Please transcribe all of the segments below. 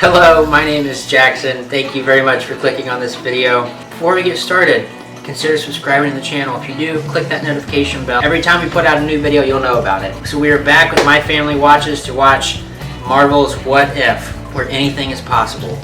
Hello, my name is Jackson. Thank you very much for clicking on this video. Before we get started, consider subscribing to the channel. If you do, click that notification bell. Every time we put out a new video, you'll know about it. So we are back with My Family Watches to watch Marvel's What If, where anything is possible.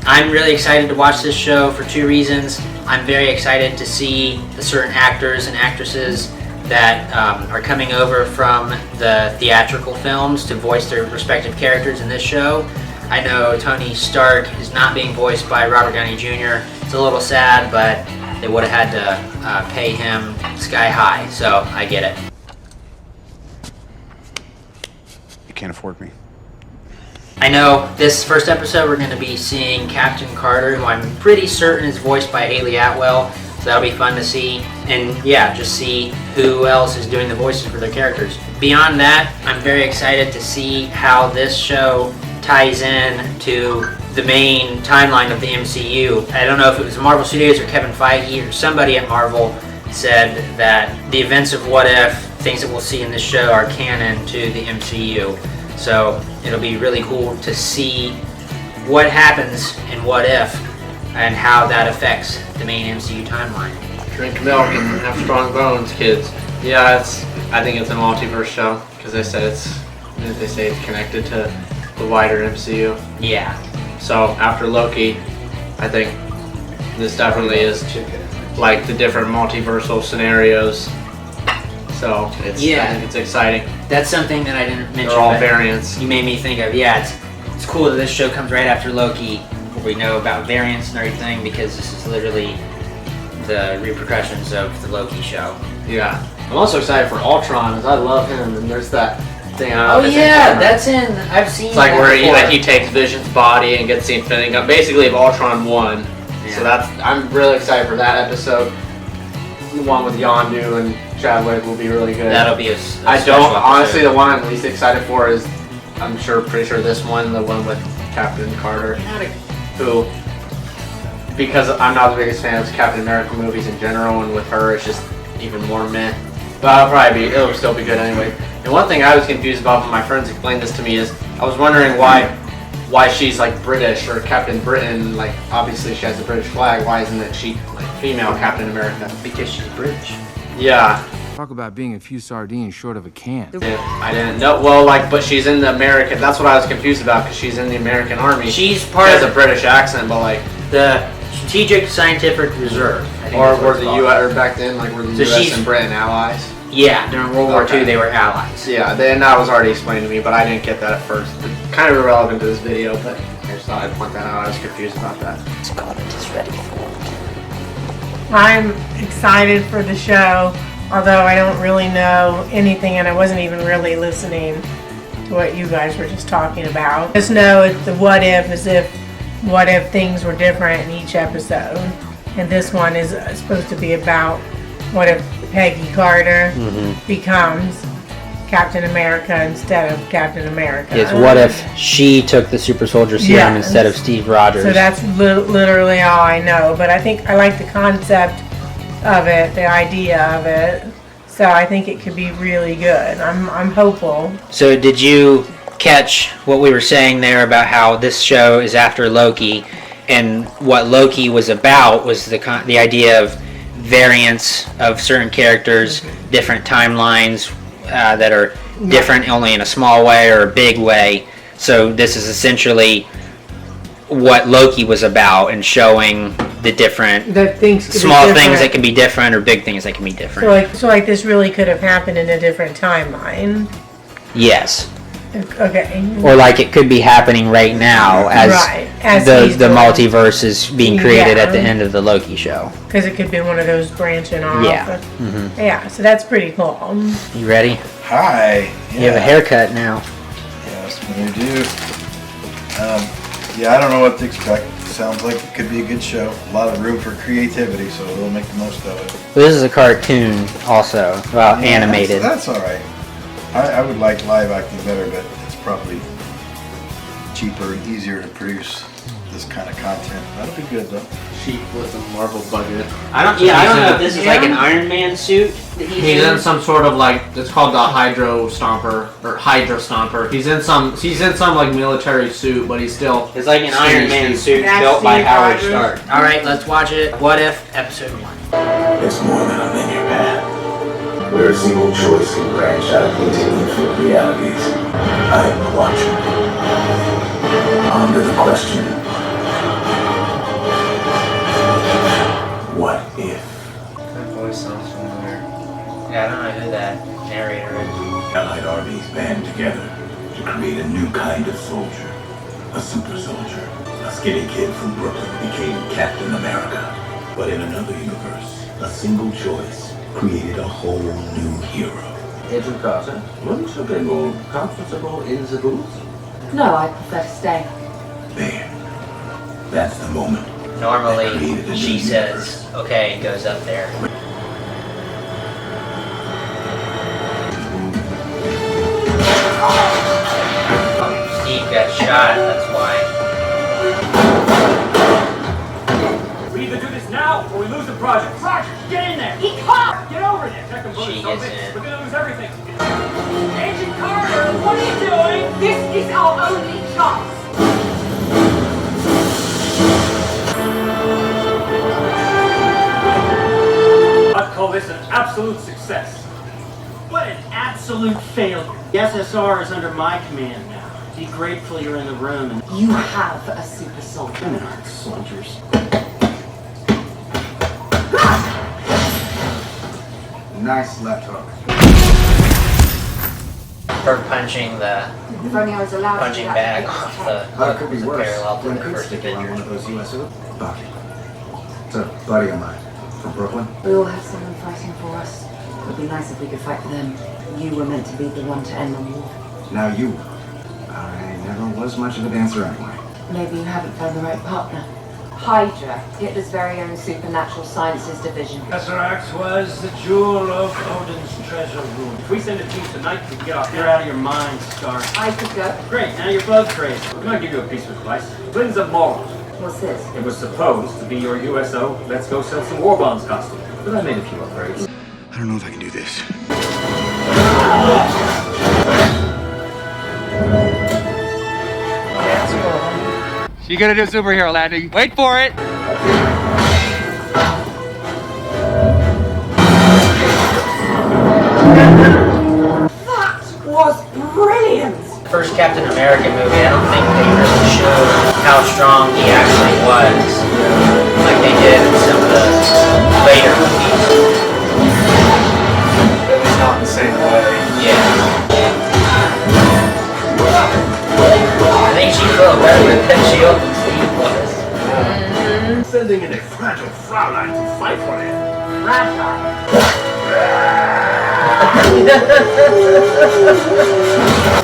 I'm really excited to watch this show for two reasons. I'm very excited to see the certain actors and actresses that are coming over from the theatrical films to voice their respective characters in this show. I know Tony Stark is not being voiced by Robert Downey Jr. It's a little sad, but they would have had to pay him sky high, so I get it. You can't afford me. I know this first episode we're going to be seeing Captain Carter, who I'm pretty certain is voiced by Haley Atwell, so that'll be fun to see. And yeah, just see who else is doing the voices for their characters. Beyond that, I'm very excited to see how this show ties in to the main timeline of the MCU. I don't know if it was Marvel Studios or Kevin Feige or somebody at Marvel said that the events of What If, things that we'll see in this show, are canon to the MCU. So it'll be really cool to see what happens in What If and how that affects the main MCU timeline. Drink milk and have strong bones, kids. Yeah, I think it's a multiverse show because they say it's connected to the wider MCU. Yeah. So after Loki, I think this definitely is like the different multiversal scenarios. So I think it's exciting. That's something that I didn't mention. They're all variants. You made me think of, it's cool that this show comes right after Loki, where we know about variants and everything, because this is literally the repercussions of the Loki show. Yeah. I'm also excited for Ultron, as I love him, and there's that thing. That's in. I've seen. It's like where he takes Vision's body and gets the Infinity Gun. Basically, if Ultron won. Yeah. So I'm really excited for that episode. The one with Yondu and Chadwick will be really good. That'll be a honestly, the one I'm least excited for is, pretty sure this one, the one with Captain Carter, who, because I'm not the biggest fan of Captain America movies in general, and with her it's just even more meh. But it'll still be good anyway. And one thing I was confused about when my friends explained this to me is, I was wondering why she's like British, or Captain Britain, like obviously she has a British flag, why isn't it she like female Captain America? Because she's British. Yeah. Talk about being a few sardines short of a can. I didn't know. Well, but she's in the American. That's what I was confused about, because she's in the American Army. She's part of a British accent, but like the Strategic Scientific Reserve. Or were the U.S. or back then, like were the U.S. and Britain allies? Yeah, during World War II they were allies. Yeah, that was already explained to me, but I didn't get that at first. It's kind of irrelevant to this video, but I just thought I'd point that out. I was confused about that. Scarlet is ready for it. I'm excited for the show, although I don't really know anything, and I wasn't even really listening to what you guys were just talking about. Just know it's the what if, as if what if things were different in each episode. And this one is supposed to be about what if Peggy Carter becomes Captain America instead of Captain America. It's what if she took the super soldier serum instead of Steve Rogers. So that's literally all I know. But I think I like the concept of it, the idea of it. So I think it could be really good. I'm hopeful. So did you catch what we were saying there about how this show is after Loki, and what Loki was about was the idea of variants of certain characters, different timelines that are different only in a small way or a big way. So this is essentially what Loki was about, and showing the different small things that can be different, or big things that can be different. So like this really could have happened in a different timeline. Yes. Okay. Or like it could be happening right now as the multiverse is being created at the end of the Loki show. Because it could be one of those branching off. Yeah. Yeah, so that's pretty cool. You ready? Hi. Yeah. You have a haircut now. Yes, I do. I don't know what to expect. Sounds like it could be a good show. A lot of room for creativity, so we'll make the most of it. Well, this is a cartoon also, animated. That's all right. I would like live acting better, but it's probably cheaper and easier to produce. this kind of content. That'll be good though. Cheap with the Marvel budget. I don't know if this is like an Iron Man suit that He's in some sort of like, it's called the Hydro Stomper. He's in some like military suit, but he's still. It's like an Iron Man suit built by Howard Stark. All right, let's watch it. What If Episode 1. It's more than a linear path, where a single choice can branch out into infinite realities. I am the Watcher. On to the question. What if? That voice sounds familiar. Yeah, I don't know who that narrator is. Allied armies band together to create a new kind of soldier. A super soldier. A skinny kid from Brooklyn became Captain America. But in another universe, a single choice created a whole new hero. Agent Carter, wouldn't you be more comfortable in the booth? No, I prefer to stay. There. That's the moment. Normally, she says, okay, and goes up there. Steve got shot, that's why. We either do this now or we lose the project. Roger, get in there! He can't! Get over there! Check them She gets in. We're gonna lose everything. Agent Carter, what are you doing? This is our only chance. I'd call this an absolute success. What an absolute failure. The SSR is under my command now. Be grateful you're in the room. And You have a super soldier. women aren't soldiers. Nice left hook. Her punching the If only I was allowed punching to. bag off the That could be the worse. parallel to One the could first stick you on one Avenger. of those USO. Bucky. It's a buddy of mine from Brooklyn. We all have someone fighting for us. It would be nice if we could fight for them. You were meant to be the one to end the war. Now you. I never was much of a dancer anyway. Maybe you haven't found the right partner. Hydra, Hitler's very own supernatural sciences division. Tesseract was the jewel of Odin's treasure room. If we send a team tonight, we can get off. You're out of your mind, Star. I could go. Great, now you're blood crazy. We're gonna give you a piece of advice. Cleanse up morals. What's this? It was supposed to be your USO Let's Go Sell Some War Bonds costume, but I made a few upgrades. I don't know if I can do this. She's gonna do superhero landing. Wait for it. That was brilliant! First Captain America movie, I don't think they really showed how strong he actually was, like they did in some of the later movies. It was not the same way. Yeah. I think she felt better with that shield than Steve was. Sending in a fragile Fraulein to fight for him.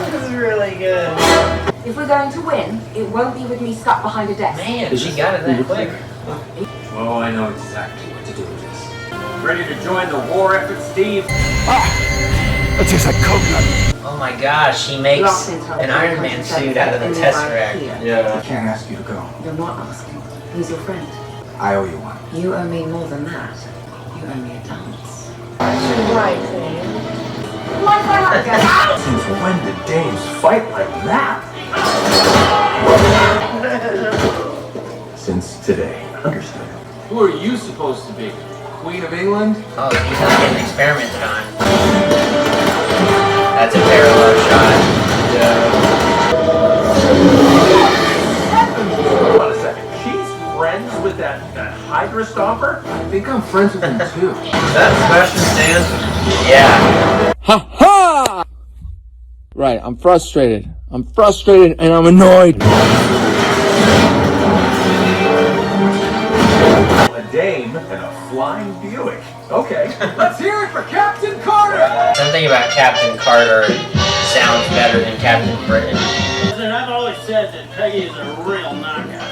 This is really good. If we're going to win, it won't be with me stuck behind a desk. Man, she got it that quick. Oh, I know exactly what to do with this. Ready to join the war effort, Steve? It tastes like coconut. Oh my gosh, she makes an Iron Man suit out of the Tesseract. Yeah. I can't ask you to go. You're not asking. He's your friend. I owe you one. You owe me more than that. You owe me a dance. Right, Sam. Since when did dames fight like that? Since today. Understood. Who are you supposed to be? Queen of England? Oh, he's not getting experimented on. That's a parallel shot. Hold on a second. She's friends with that Hydra Stomper? I think I'm friends with him too. That Sebastian Stan? Yeah. Ha ha! Right, I'm frustrated. I'm frustrated and I'm annoyed. A dame and a flying Buick. Okay, let's hear it for Captain Carter! Something about Captain Carter sounds better than Captain Britain. Listen, I've always said that Peggy is a real knockout.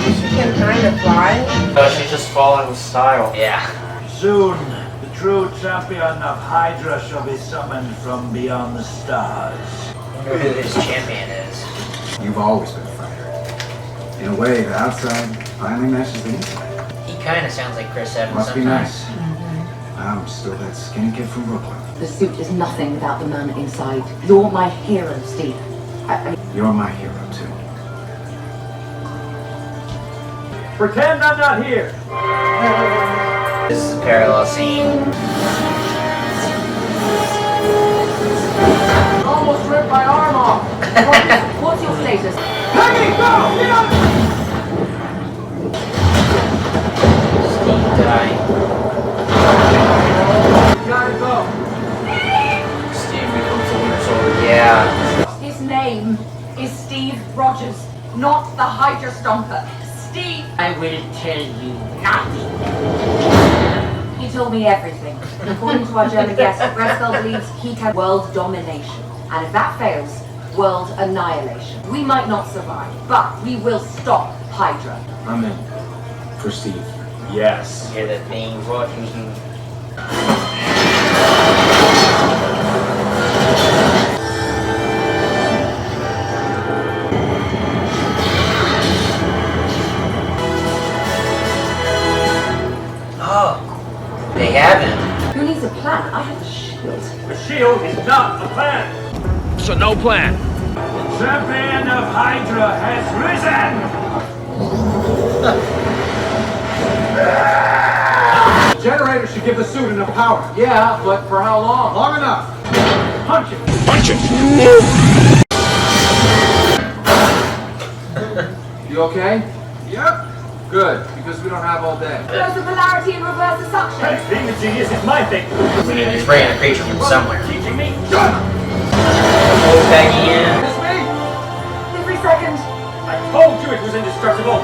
She can kind of fly. She's just falling with style. Yeah. Soon, the true champion of Hydra shall be summoned from beyond the stars. wonder who his champion is. You've always been a fighter. In a way, the outside finally matches the inside. He kind of sounds like Chris Evans Must be sometimes. nice. I'm still that skinny kid from Brooklyn. The suit is nothing without the man inside. You're my hero, Steve. You're my hero, too. Pretend I'm not here. This is a parallel scene. Almost ripped my arm off. What's your status? Peggy, go! Get on! Steve died. Gotta go. Steve becomes the Winter Soldier. Yeah. His name is Steve Rogers, not the Hydra Stomper. Steve! I will tell you nothing. He told me everything. According to our German guest, Red Skull believes he can world domination. And if that fails, world annihilation. We might not survive, but we will stop Hydra. I'm in. For Steve. Yes. Hear the theme. Oh, they have him. Who needs a plan? I have a shield. The shield is not a plan. So no plan. The champion of Hydra has risen. The generator should give the suit enough power. Yeah, but for how long? Long enough. Punch it. Punch it. You okay? Yep. Good, because we don't have all day. Close the polarity and reverse the suction. Hey, being a genius is my thing. He's bringing a creature from somewhere. Teaching me. Shut up. Oh, Peggy in. It's me! Every second. I told you it was indestructible.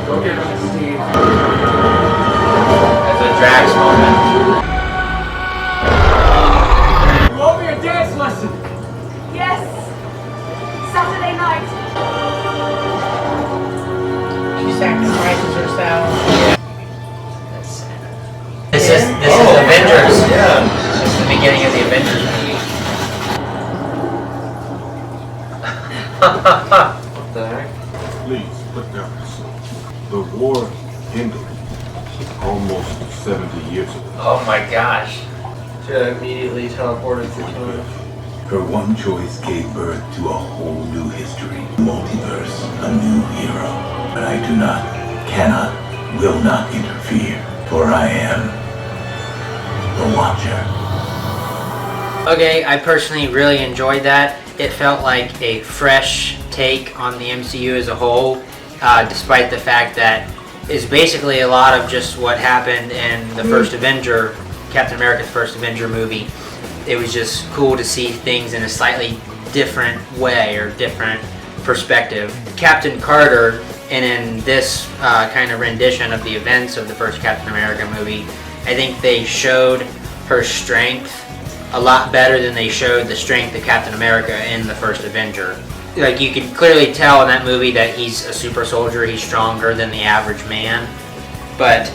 Go get him, Steve. That's a Drax moment. You owe me a dance lesson. Yes. Saturday night. She sacrifices herself. This is Avengers. Yeah. This is the beginning of the Avengers movie. What the heck? Please, put down the sword. The war ended almost 70 years ago. Oh my gosh. Should have immediately teleported to time. Her one choice gave birth to a whole new history. Multiverse, a new hero. But I do not, cannot, will not interfere. For I am the Watcher. Okay, I personally really enjoyed that. It felt like a fresh take on the MCU as a whole, despite the fact that it's basically a lot of just what happened in the first Avenger, Captain America's first Avenger movie. It was just cool to see things in a slightly different way or different perspective. Captain Carter, and in this kind of rendition of the events of the first Captain America movie, I think they showed her strength a lot better than they showed the strength of Captain America in the first Avenger. Like, you could clearly tell in that movie that he's a super soldier, he's stronger than the average man. But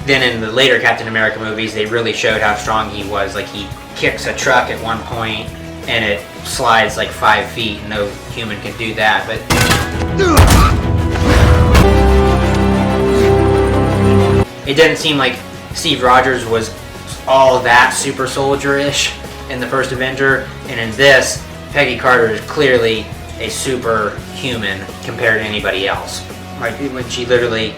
then in the later Captain America movies, they really showed how strong he was. Like, he kicks a truck at one point and it slides like 5 feet. No human could do that, but it didn't seem like Steve Rogers was all that super soldier-ish in the first Avenger, and in this, Peggy Carter is clearly a superhuman compared to anybody else. Like when she literally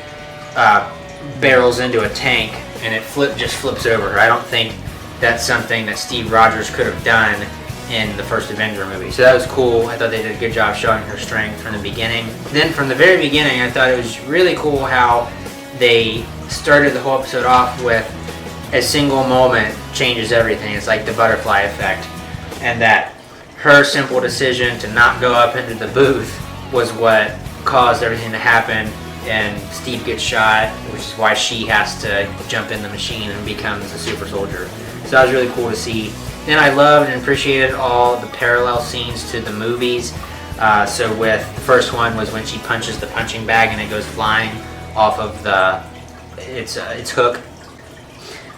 barrels into a tank and it just flips over her. I don't think that's something that Steve Rogers could have done in the first Avenger movie. So that was cool. I thought they did a good job showing her strength from the beginning. Then from the very beginning, I thought it was really cool how they started the whole episode off with a single moment changes everything. It's like the butterfly effect. And that her simple decision to not go up into the booth was what caused everything to happen, and Steve gets shot, which is why she has to jump in the machine and becomes a super soldier. So that was really cool to see. Then I loved and appreciated all the parallel scenes to the movies. So with the first one was when she punches the punching bag and it goes flying off of its hook.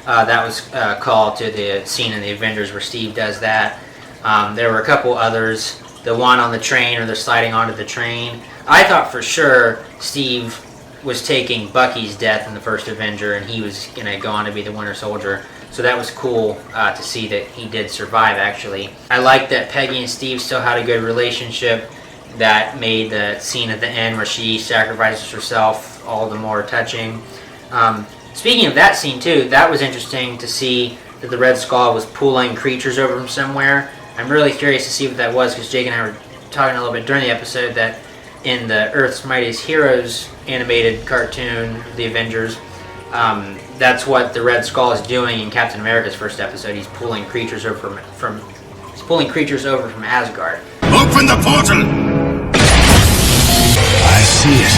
That was called to the scene in the Avengers where Steve does that. There were a couple others. The one on the train, or they're sliding onto the train. I thought for sure Steve was taking Bucky's death in the first Avenger, and he was going to go on to be the Winter Soldier. So that was cool to see that he did survive, actually. I like that Peggy and Steve still had a good relationship. That made the scene at the end where she sacrifices herself all the more touching. Speaking of that scene too, that was interesting to see that the Red Skull was pulling creatures over from somewhere. I'm really curious to see what that was, because Jake and I were talking a little bit during the episode that in the Earth's Mightiest Heroes animated cartoon, The Avengers, that's what the Red Skull is doing in Captain America's first episode. He's pulling creatures over from Asgard. Open the portal! I see it.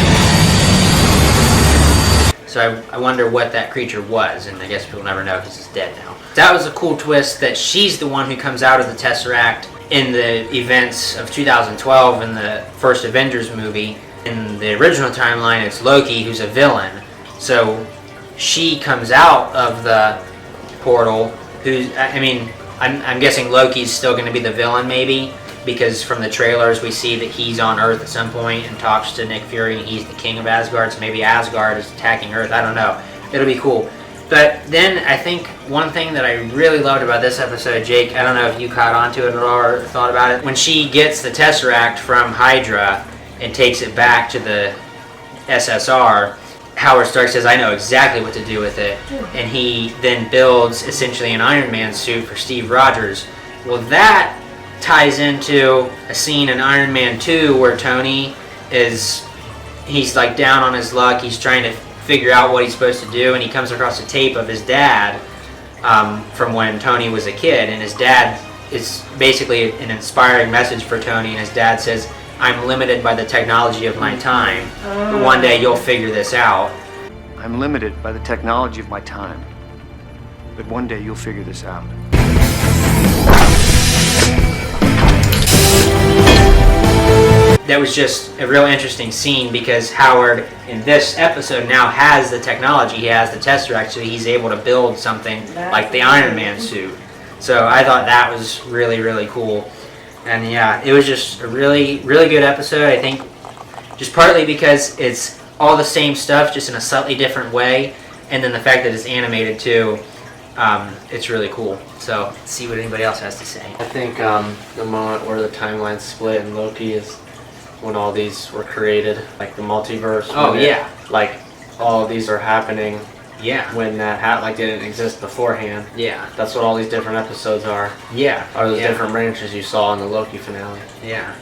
So I wonder what that creature was, and I guess we'll never know because it's dead now. That was a cool twist that she's the one who comes out of the Tesseract in the events of 2012 in the first Avengers movie. In the original timeline, it's Loki who's a villain. So she comes out of the portal. I'm guessing Loki's still going to be the villain, maybe, because from the trailers we see that he's on Earth at some point and talks to Nick Fury, and he's the king of Asgard, so maybe Asgard is attacking Earth. I don't know. It'll be cool. But then I think one thing that I really loved about this episode, Jake, I don't know if you caught on to it at all or thought about it, when she gets the Tesseract from Hydra and takes it back to the SSR, Howard Stark says, I know exactly what to do with it. And he then builds essentially an Iron Man suit for Steve Rogers. Well, that ties into a scene in Iron Man 2 where Tony he's like down on his luck. He's trying to figure out what he's supposed to do, and he comes across a tape of his dad from when Tony was a kid. And his dad is basically an inspiring message for Tony, and his dad says, I'm limited by the technology of my time, but one day you'll figure this out. I'm limited by the technology of my time, but one day you'll figure this out. That was just a real interesting scene, because Howard in this episode now has the technology. He has the Tesseract, so he's able to build something like the Iron Man suit. So I thought that was really, really cool. And yeah, it was just a really, really good episode. I think just partly because it's all the same stuff, just in a slightly different way, and then the fact that it's animated too, it's really cool. So let's see what anybody else has to say. I think the moment where the timeline split in Loki is when all these were created, like the multiverse. Oh yeah. Like all of these are happening. Yeah. When that they didn't exist beforehand. Yeah. That's what all these different episodes are. Yeah. Are those different branches you saw in the Loki finale. Yeah.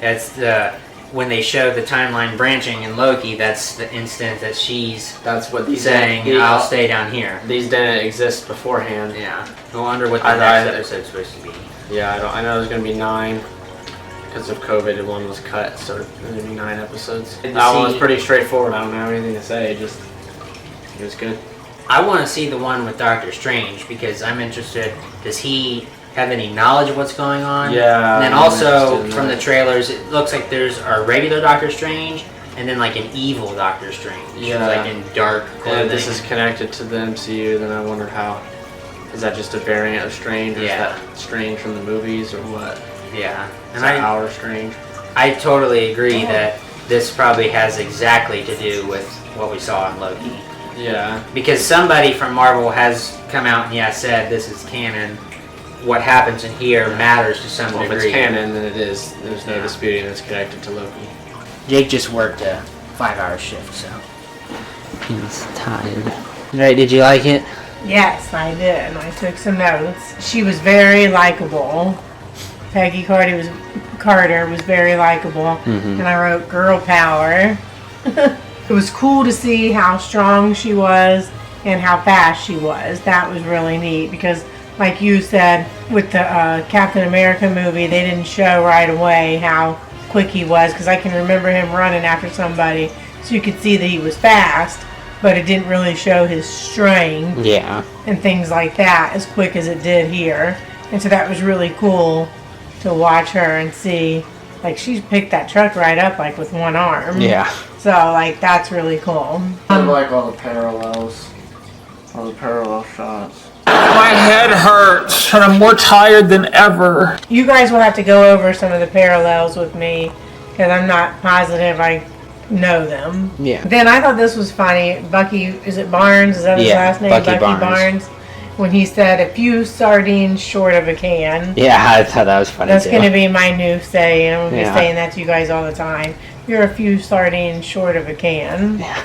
That's when they show the timeline branching in Loki, that's the instant that that's what he's saying, I'll stay down here. These didn't exist beforehand. Yeah. I wonder what the next episode's supposed to be. Yeah, I know there's going to be 9. Because of COVID, one was cut, so there's going to be 9 episodes. That one was pretty straightforward. I don't have anything to say. It was good. I want to see the one with Doctor Strange, because I'm interested. Does he have any knowledge of what's going on? Yeah. And then also from the trailers, it looks like there's a regular Doctor Strange and then like an evil Doctor Strange. Yeah. Like in dark clothing. And if this is connected to the MCU, then I wonder how. Is that just a variant of Strange? Or is that Strange from the movies or what? Yeah. And our Strange. I totally agree that this probably has exactly to do with what we saw in Loki. Yeah. Because somebody from Marvel has come out and said this is canon. What happens in here matters to some degree. If it's canon, then it is. There's no disputing it's connected to Loki. Jake just worked a 5-hour shift, so he's tired. Right, did you like it? Yes, I did, and I took some notes. She was very likable. Peggy Carter was very likable, and I wrote girl power. It was cool to see how strong she was and how fast she was. That was really neat, because like you said, with the Captain America movie, they didn't show right away how quick he was, because I can remember him running after somebody, so you could see that he was fast, but it didn't really show his strength and things like that as quick as it did here. And so that was really cool to watch her and see, like, she picked that truck right up, like, with one arm. Yeah. So, like, that's really cool. I like all the parallels All the parallel shots. My head hurts, and I'm more tired than ever. You guys will have to go over some of the parallels with me because I'm not positive I know them. Yeah. Then I thought this was funny. Bucky, is it Barnes? Is that his last name? Bucky Barnes. When he said, "A few sardines short of a can." Yeah, I thought that was funny. That's too. going to be my new saying. I'm going to Yeah. be saying that to you guys all the time. You're a few sardines short of a can. Yeah.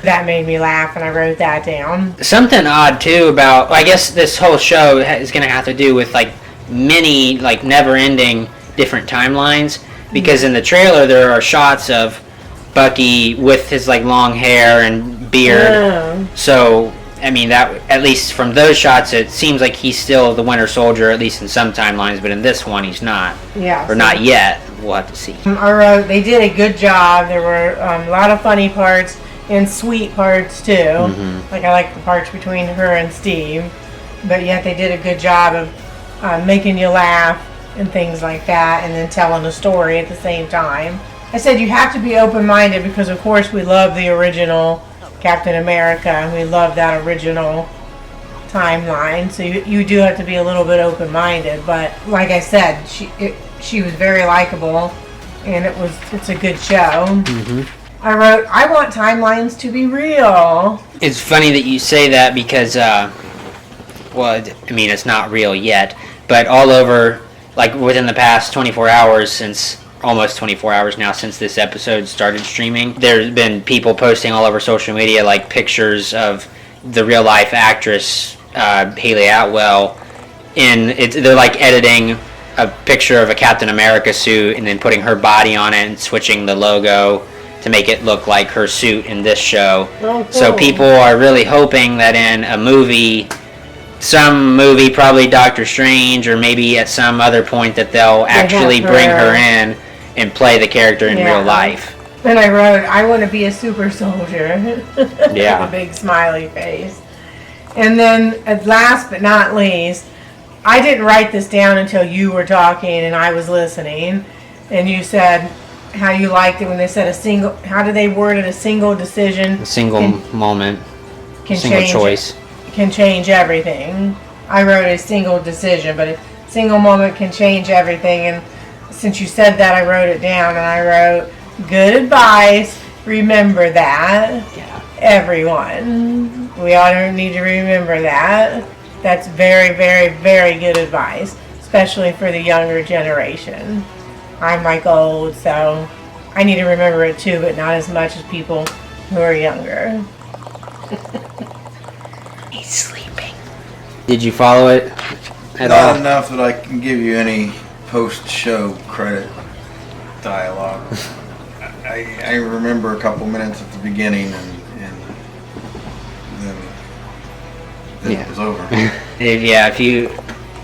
That made me laugh, and I wrote that down. Something odd too about, I guess this whole show is going to have to do with like many like never-ending different timelines, because in the trailer there are shots of Bucky with his like long hair and beard. Oh. So I mean, that at least from those shots it seems like he's still the Winter Soldier, at least in some timelines, but in this one he's not. Yeah. Or not yet. We'll have to see. I wrote, they did a good job. There were a lot of funny parts and sweet parts too. Mm-hmm. Like I like the parts between her and Steve, but yet they did a good job of making you laugh and things like that, and then telling a story at the same time. I said you have to be open-minded because of course we love the original Captain America and we love that original timeline, so you do have to be a little bit open-minded, but like I said, she was very likable and it's a good show. Mm-hmm. I wrote, I want timelines to be real. It's funny that you say that because, well, I mean, it's not real yet, but all over, like within the past 24 hours since, almost 24 hours now since this episode started streaming, there's been people posting all over social media, like pictures of the real life actress, Haley Atwell, they're like editing a picture of a Captain America suit and then putting her body on it and switching the logo to make it look like her suit in this show. Oh, cool. So people are really hoping that in a movie, some movie, probably Doctor Strange, or maybe at some other point that they'll actually bring her in and play the character in real life. Then I wrote, I want to be a super soldier. Yeah. With a big smiley face. And then, last but not least, I didn't write this down until you were talking and I was listening. And you said how you liked it when they said how did they word it? A single decision. A single moment. Can single change, choice. Can change everything. I wrote a single decision, but a single moment can change everything. And since you said that, I wrote it down, and I wrote, good advice. Remember that. Yeah. Everyone. We all need to remember that. That's very, very, very good advice, especially for the younger generation. I'm like old, so I need to remember it too, but not as much as people who are younger. He's sleeping. Did you follow it at Not all? enough that I can give you any post-show credit dialogue. I remember a couple minutes at the beginning, and then it was over. Yeah, if you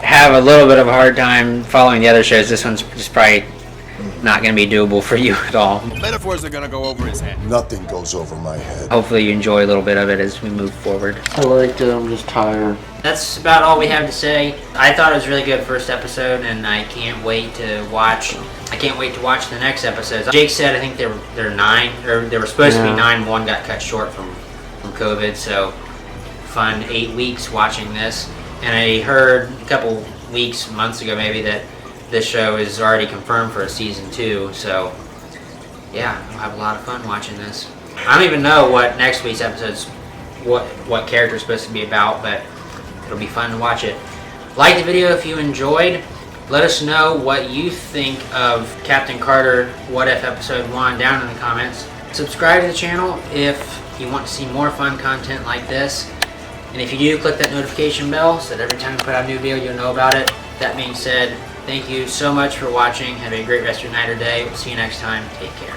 have a little bit of a hard time following the other shows, this one's just probably not going to be doable for you at all. Metaphors are gonna go over his head. Nothing goes over my head. Hopefully you enjoy a little bit of it as we move forward. I liked it, I'm just tired. That's about all we have to say. I thought it was a really good first episode, and I can't wait to watch the next episodes. Jake said I think they're 9, or they were supposed to be 9. One got cut short from COVID, so fun 8 weeks watching this. And I heard a couple months ago maybe, that this show is already confirmed for a season 2, so yeah, I'll have a lot of fun watching this. I don't even know what next week's episode's what character's supposed to be about, but it'll be fun to watch it. Like the video if you enjoyed. Let us know what you think of Captain Carter What If Episode 1 down in the comments. Subscribe to the channel if you want to see more fun content like this. And if you do, click that notification bell so that every time we put out a new video, you'll know about it. That being said, thank you so much for watching. Have a great rest of your night or day. We'll see you next time. Take care.